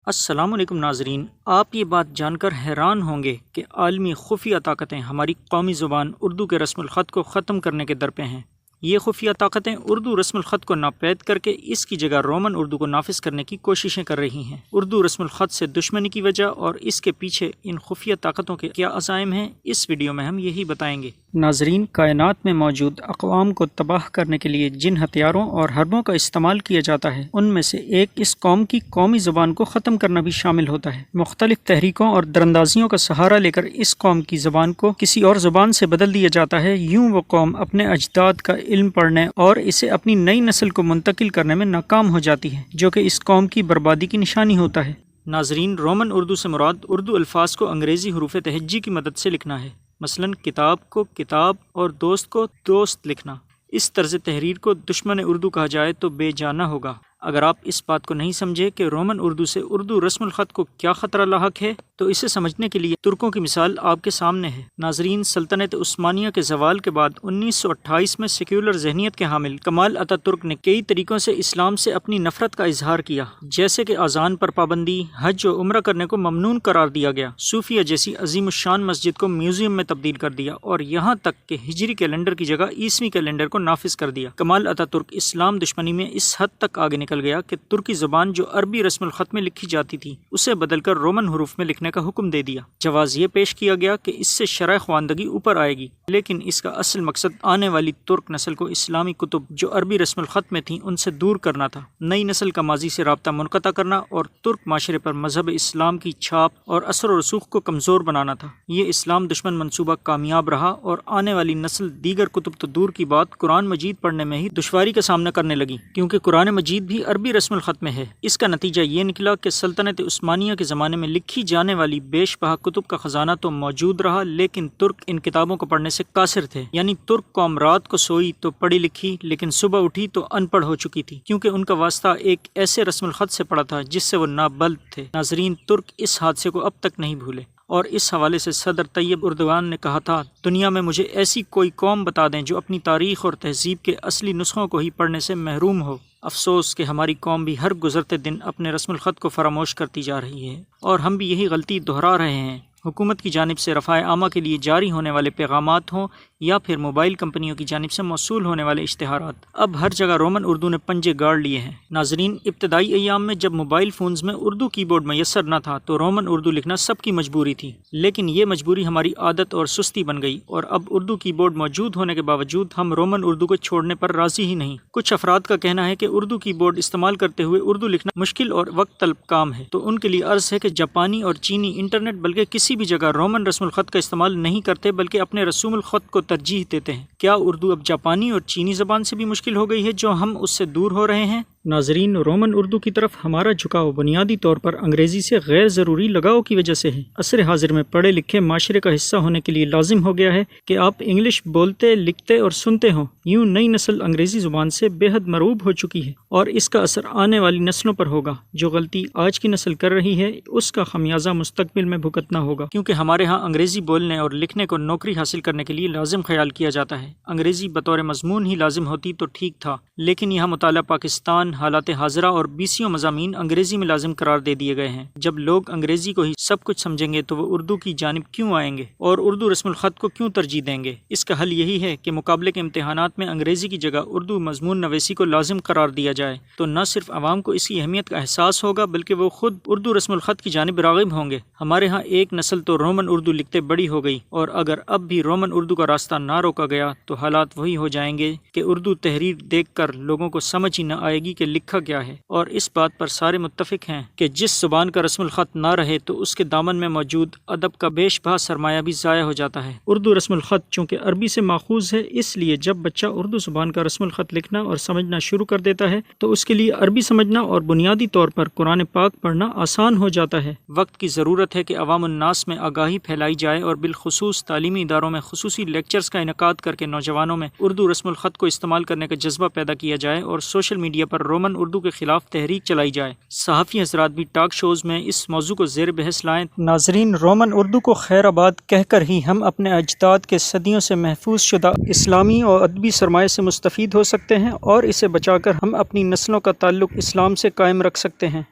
السلام علیکم ناظرین، آپ یہ بات جان کر حیران ہوں گے کہ عالمی خفیہ طاقتیں ہماری قومی زبان اردو کے رسم الخط کو ختم کرنے کے در پہ ہیں۔ یہ خفیہ طاقتیں اردو رسم الخط کو ناپید کر کے اس کی جگہ رومن اردو کو نافذ کرنے کی کوششیں کر رہی ہیں۔ اردو رسم الخط سے دشمنی کی وجہ اور اس کے پیچھے ان خفیہ طاقتوں کے کیا عزائم ہیں، اس ویڈیو میں ہم یہی بتائیں گے۔ ناظرین، کائنات میں موجود اقوام کو تباہ کرنے کے لیے جن ہتھیاروں اور حربوں کا استعمال کیا جاتا ہے، ان میں سے ایک اس قوم کی قومی زبان کو ختم کرنا بھی شامل ہوتا ہے۔ مختلف تحریکوں اور دراندازیوں کا سہارا لے کر اس قوم کی زبان کو کسی اور زبان سے بدل دیا جاتا ہے۔ یوں وہ قوم اپنے اجداد کا علم پڑھنے اور اسے اپنی نئی نسل کو منتقل کرنے میں ناکام ہو جاتی ہے، جو کہ اس قوم کی بربادی کی نشانی ہوتا ہے۔ ناظرین، رومن اردو سے مراد اردو الفاظ کو انگریزی حروف تہجی کی مدد سے لکھنا ہے۔ مثلا کتاب کو کتاب اور دوست کو دوست لکھنا۔ اس طرز تحریر کو دشمن اردو کہا جائے تو بے جانا ہوگا۔ اگر آپ اس بات کو نہیں سمجھے کہ رومن اردو سے اردو رسم الخط کو کیا خطرہ لاحق ہے، تو اسے سمجھنے کے لیے ترکوں کی مثال آپ کے سامنے ہے۔ ناظرین، سلطنت عثمانیہ کے زوال کے بعد 1928 میں سیکولر ذہنیت کے حامل کمال اتا ترک نے کئی طریقوں سے اسلام سے اپنی نفرت کا اظہار کیا، جیسے کہ اذان پر پابندی، حج و عمرہ کرنے کو ممنوع قرار دیا گیا، صوفیہ جیسی عظیم الشان مسجد کو میوزیم میں تبدیل کر دیا، اور یہاں تک کہ ہجری کیلنڈر کی جگہ عیسوی کیلنڈر کو نافذ کر دیا۔ کمال اتا ترک اسلام دشمنی میں اس حد تک آگے نکل گیا کہ ترکی زبان جو عربی رسم الخط میں لکھی جاتی تھی، اسے بدل کر رومن حروف میں لکھنے کا حکم دے دیا۔ جواز یہ پیش کیا گیا کہ اس سے شرح خواندگی اوپر آئے گی، لیکن اس کا اصل مقصد آنے والی ترک نسل کو اسلامی کتب جو عربی رسم الخط میں تھیں ان سے دور کرنا تھا، نئی نسل کا ماضی سے رابطہ منقطع کرنا اور ترک معاشرے پر مذہب اسلام کی چھاپ اور اثر و رسوخ کو کمزور بنانا تھا۔ یہ اسلام دشمن منصوبہ کامیاب رہا اور آنے والی نسل دیگر کتب تو دور کی بات قرآن مجید پڑھنے میں ہی دشواری کا سامنا کرنے لگی، کیونکہ قرآن مجید بھی عربی رسم الخط میں ہے۔ اس کا نتیجہ یہ نکلا کہ سلطنت عثمانیہ کے زمانے میں لکھی جانے والی بیش بہا کتب کا خزانہ تو موجود رہا، لیکن ترک ان کتابوں کو پڑھنے سے قاصر تھے۔ یعنی ترک قوم رات کو سوئی تو پڑھی لکھی، لیکن صبح اٹھی تو ان پڑھ ہو چکی تھی، کیونکہ ان کا واسطہ ایک ایسے رسم الخط سے پڑا تھا جس سے وہ نابلد تھے۔ ناظرین، ترک اس حادثے کو اب تک نہیں بھولے، اور اس حوالے سے صدر طیب اردوغان نے کہا تھا، دنیا میں مجھے ایسی کوئی قوم بتا دیں جو اپنی تاریخ اور تہذیب کے اصلی نسخوں کو ہی پڑھنے سے محروم ہو۔ افسوس کہ ہماری قوم بھی ہر گزرتے دن اپنے رسم الخط کو فراموش کرتی جا رہی ہے، اور ہم بھی یہی غلطی دہرا رہے ہیں۔ حکومت کی جانب سے رفاع عامہ کے لیے جاری ہونے والے پیغامات ہوں یا پھر موبائل کمپنیوں کی جانب سے موصول ہونے والے اشتہارات، اب ہر جگہ رومن اردو نے پنجے گاڑ لیے ہیں۔ ناظرین، ابتدائی ایام میں جب موبائل فونز میں اردو کی بورڈ میسر نہ تھا تو رومن اردو لکھنا سب کی مجبوری تھی، لیکن یہ مجبوری ہماری عادت اور سستی بن گئی، اور اب اردو کی بورڈ موجود ہونے کے باوجود ہم رومن اردو کو چھوڑنے پر راضی ہی نہیں۔ کچھ افراد کا کہنا ہے کہ اردو کی بورڈ استعمال کرتے ہوئے اردو لکھنا مشکل اور وقت طلب کام ہے، تو ان کے لیے عرض ہے کہ جاپانی اور چینی انٹرنیٹ بلکہ کسی بھی جگہ رومن رسم الخط کا استعمال نہیں کرتے، بلکہ اپنے رسوم الخط کو ترجیح دیتے ہیں۔ کیا اردو اب جاپانی اور چینی زبان سے بھی مشکل ہو گئی ہے جو ہم اس سے دور ہو رہے ہیں؟ ناظرین، رومن اردو کی طرف ہمارا جھکاؤ بنیادی طور پر انگریزی سے غیر ضروری لگاؤ کی وجہ سے ہے۔ عصر حاضر میں پڑھے لکھے معاشرے کا حصہ ہونے کے لیے لازم ہو گیا ہے کہ آپ انگلش بولتے، لکھتے اور سنتے ہوں۔ یوں نئی نسل انگریزی زبان سے بے حد مرعوب ہو چکی ہے، اور اس کا اثر آنے والی نسلوں پر ہوگا۔ جو غلطی آج کی نسل کر رہی ہے، اس کا خمیازہ مستقبل میں بھگتنا ہوگا، کیونکہ ہمارے ہاں انگریزی بولنے اور لکھنے کو نوکری حاصل کرنے کے لیے لازم خیال کیا جاتا ہے۔ انگریزی بطور مضمون ہی لازم ہوتی تو ٹھیک تھا، لیکن یہاں مطالعہ پاکستان، حالات حاضرہ اور 20 مضامین انگریزی میں لازم قرار دے دیے گئے ہیں۔ جب لوگ انگریزی کو ہی سب کچھ سمجھیں گے تو وہ اردو کی جانب کیوں آئیں گے اور اردو رسم الخط کو کیوں ترجیح دیں گے؟ اس کا حل یہی ہے کہ مقابلے کے امتحانات میں انگریزی کی جگہ اردو مضمون نویسی کو لازم قرار دیا جائے، تو نہ صرف عوام کو اس کی اہمیت کا احساس ہوگا بلکہ وہ خود اردو رسم الخط کی جانب راغب ہوں گے۔ ہمارے ہاں ایک نسل تو رومن اردو لکھتے بڑی ہو گئی، اور اگر اب بھی رومن اردو کا راستہ نہ روکا گیا تو حالات وہی ہو جائیں گے کہ اردو تحریر دیکھ کر لوگوں کو سمجھ ہی نہ آئے گی کہ لکھا کیا ہے۔ اور اس بات پر سارے متفق ہیں کہ جس زبان کا رسم الخط نہ رہے تو اس کے دامن میں موجود ادب کا بیش بہا سرمایہ بھی ضائع ہو جاتا ہے۔ اردو رسم الخط چونکہ عربی سے ماخوذ ہے، اس لیے جب بچہ اردو زبان کا رسم الخط لکھنا اور سمجھنا شروع کر دیتا ہے تو اس کے لیے عربی سمجھنا اور بنیادی طور پر قرآن پاک پڑھنا آسان ہو جاتا ہے۔ وقت کی ضرورت ہے کہ عوام الناس میں آگاہی پھیلائی جائے، اور بالخصوص تعلیمی اداروں میں خصوصی لیکچرز کا انعقاد کر کے نوجوانوں میں اردو رسم الخط کو استعمال کرنے کا جذبہ پیدا کیا جائے، اور سوشل میڈیا پر رومن اردو کے خلاف تحریک چلائی جائے۔ صحافی حضرات بھی ٹاک شوز میں اس موضوع کو زیر بحث لائیں۔ ناظرین، رومن اردو کو خیر آباد کہہ کر ہی ہم اپنے اجداد کے صدیوں سے محفوظ شدہ اسلامی اور ادبی سرمایے سے مستفید ہو سکتے ہیں، اور اسے بچا کر ہم اپنی نسلوں کا تعلق اسلام سے قائم رکھ سکتے ہیں۔